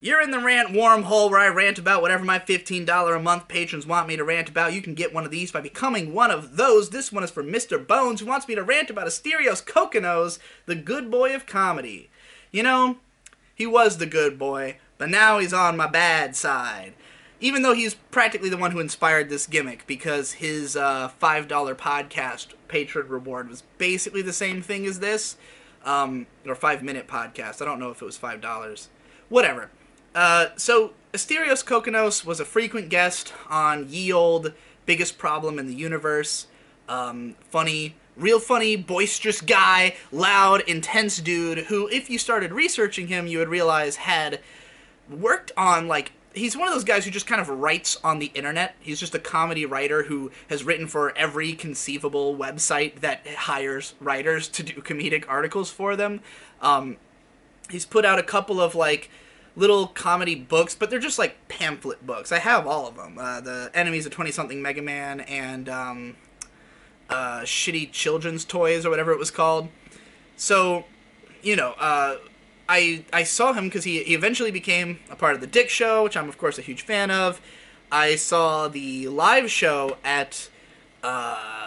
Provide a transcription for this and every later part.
You're in the rant wormhole where I rant about whatever my $15 a month patrons want me to rant about. You can get one of these by becoming one of those. This one is for Mr. Bones, who wants me to rant about Asterios Kokkinos, the good boy of comedy. You know, he was the good boy, but now he's on my bad side. Even though he's practically the one who inspired this gimmick, because his $5 podcast patron reward was basically the same thing as this. Or 5-minute podcast. I don't know if it was $5. Whatever. So Asterios Kokkinos was a frequent guest on Ye Olde Biggest Problem in the Universe. Funny, real funny, boisterous guy, loud, intense dude who, if you started researching him, you would realize had worked on, like, he's one of those guys who just kind of writes on the internet. He's just a comedy writer who has written for every conceivable website that hires writers to do comedic articles for them. He's put out a couple of, like, little comedy books, but they're just like pamphlet books. I have all of them. The Enemies of 20-something Mega Man and Shitty Children's Toys or whatever it was called. So, you know, I saw him because he eventually became a part of the Dick Show, which I'm of course a huge fan of. I saw the live show at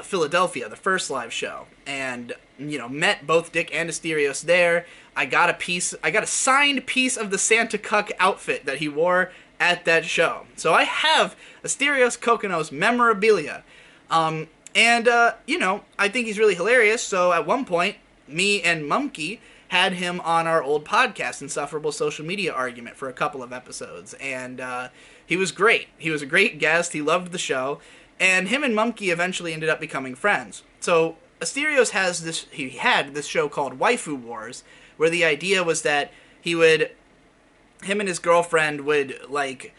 Philadelphia, the first live show, and, you know, met both Dick and Asterios there. I got a signed piece of the Santa Cuck outfit that he wore at that show. So I have Asterios Kokkinos memorabilia. You know, I think he's really hilarious, so at one point, me and Mumkey had him on our old podcast, Insufferable Social Media Argument, for a couple of episodes, and he was great. He was a great guest, he loved the show, and him and Mumkey eventually ended up becoming friends. So Asterios had this show called Waifu Wars, where the idea was that him and his girlfriend would, like,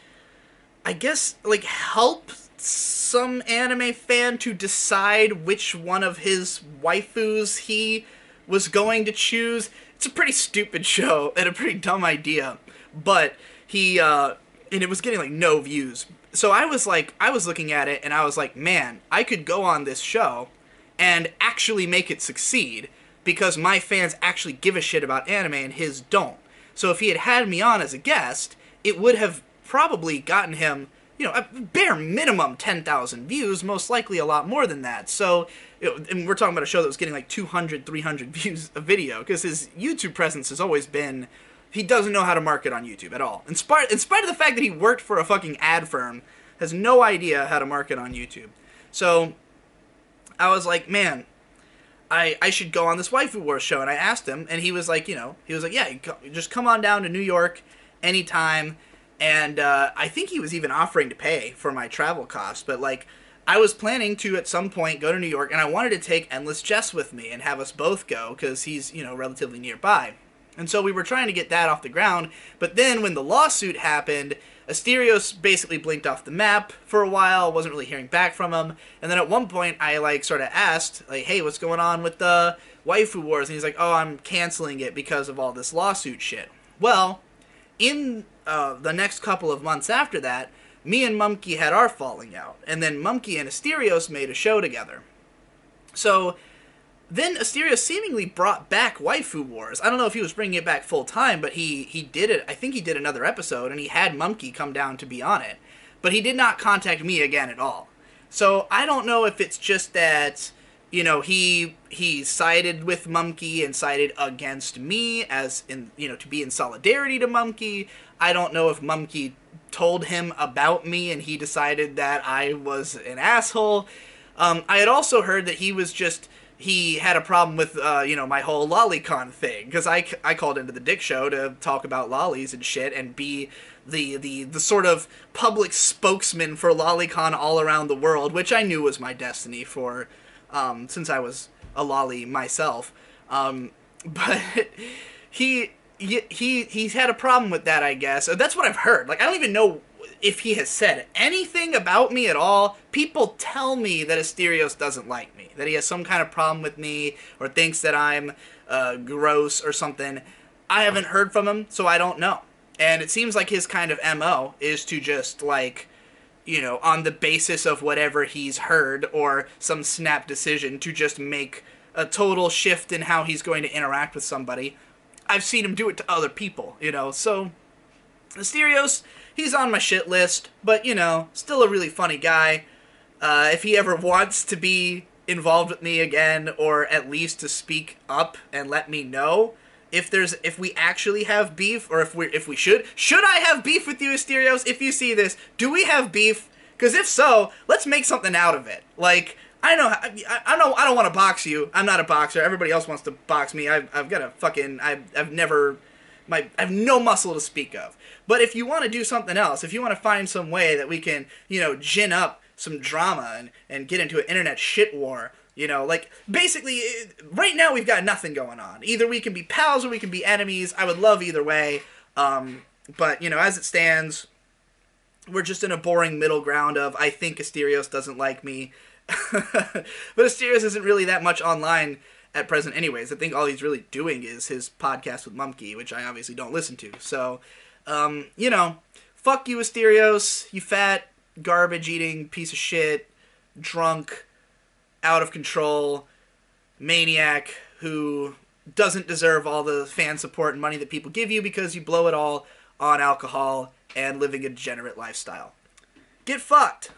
I guess, like, help some anime fan to decide which one of his waifus he was going to choose. It's a pretty stupid show and a pretty dumb idea, but and it was getting, like, no views. So I was looking at it and I was like, man, I could go on this show and actually make it succeed, because my fans actually give a shit about anime and his don't. So if he had me on as a guest, it would have probably gotten him, you know, a bare minimum 10,000 views, most likely a lot more than that. So, you know, and we're talking about a show that was getting like 200, 300 views a video, because his YouTube presence has always been, he doesn't know how to market on YouTube at all. In spite of the fact that he worked for a fucking ad firm, has no idea how to market on YouTube. So I was like, man, I should go on this Waifu Wars show, and I asked him, and he was like, yeah, just come on down to New York anytime, and I think he was even offering to pay for my travel costs, but, like, I was planning to, at some point, go to New York, and I wanted to take Endless Jess with me and have us both go, because he's, you know, relatively nearby. And so we were trying to get that off the ground, but then when the lawsuit happened, Asterios basically blinked off the map for a while, wasn't really hearing back from him, and then at one point I, like, sort of asked, like, hey, what's going on with the Waifu Wars? And he's like, oh, I'm canceling it because of all this lawsuit shit. Well, in the next couple of months after that, me and Mumkey had our falling out, and then Mumkey and Asterios made a show together. So then Asterios seemingly brought back Waifu Wars. I don't know if he was bringing it back full time, but he did it. I think he did another episode, and he had Mumkey come down to be on it. But he did not contact me again at all. So I don't know if it's just that, you know, he sided with Mumkey and sided against me, as in, you know, to be in solidarity to Mumkey. I don't know if Mumkey told him about me and he decided that I was an asshole. I had also heard that he had a problem with, you know, my whole lolicon thing, because I called into the Dick Show to talk about lollies and shit and be the sort of public spokesman for lolicon all around the world, which I knew was my destiny for, since I was a lolly myself. But he's had a problem with that, I guess. That's what I've heard. Like, I don't even know if he has said anything about me at all. People tell me that Asterios doesn't like me, that he has some kind of problem with me, or thinks that I'm gross or something. I haven't heard from him, so I don't know. And it seems like his kind of MO is to just, like, you know, on the basis of whatever he's heard or some snap decision, to just make a total shift in how he's going to interact with somebody. I've seen him do it to other people, you know, so Asterios, he's on my shit list, but, you know, still a really funny guy. If he ever wants to be involved with me again, or at least to speak up and let me know if we actually have beef, or if we should I have beef with you, Asterios? If you see this, do we have beef? Because if so, let's make something out of it. Like, I don't want to box you. I'm not a boxer. Everybody else wants to box me. I've got a fucking I have no muscle to speak of. But if you want to do something else, if you want to find some way that we can, you know, gin up some drama and get into an internet shit war, you know, like, basically, right now we've got nothing going on. Either we can be pals or we can be enemies. I would love either way. But, you know, as it stands, we're just in a boring middle ground of, I think Asterios doesn't like me. But Asterios isn't really that much online at present anyways. I think all he's really doing is his podcast with Mumkey, which I obviously don't listen to. So, you know, fuck you, Asterios, you fat, garbage-eating piece of shit, drunk, out of control maniac who doesn't deserve all the fan support and money that people give you because you blow it all on alcohol and living a degenerate lifestyle. Get fucked.